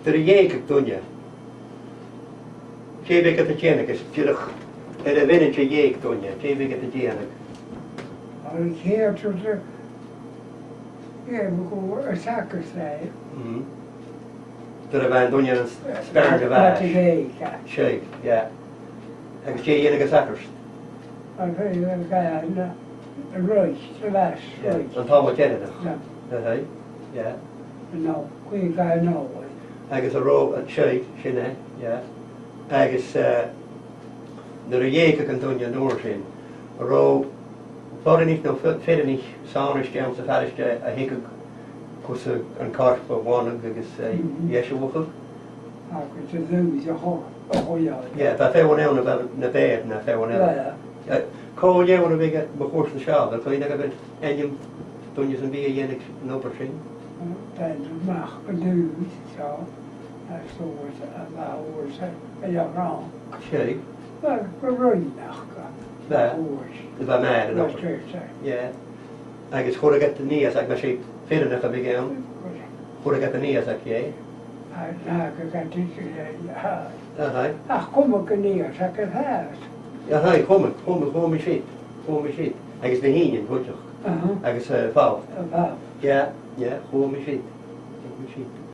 Dyr y ieg dwnia. Jebig at y gennig is dyrach y fynd y ieg dwnia. Jebig at y gennig. Ond hier tot de... Ja, we gaan een zakken snijden. Dyr y fan dwnia yn sperg y Wat fas. ik eet, ja. Sheik, ja. Agus je enige sakkers. Maar we gaan een roos, de was, roos. An tá wat jennig. Ja. Hei, ja. Nou, we gaan nou. Agus a ro a sheik, sinne, ja. Agus dyr y ieg ac yn dwnia nŵr sin. A ro, bod nicht no fydden ich saunisch geam sa farisch a higg cwrs yn corff o wanog agus iesio wwchog. Ac het is een je hoor. Ja, dat fewn ewn na bed na fewn ewn. Col ewn o big bechwrs na sial, dat kan je nag abyd enjum dwnias yn bia jenig nober sin. En de mag geduwd, zo. Hij stond aan de oors en ja, nou. Sheik. Maar we roeien nog. Ja. Dat was mij de nober. Ja. Agus chwrw get de nias ag na si ffyrn eich a big ewn. Chwrw get de nias ag ie. Nou, ik kan het niet Ahai. ach, kom ik er neer, zeg ik het huis. Ahai, kom ik shit. Agus de hien, goed toch? Agus val. Ja, kom ik shit.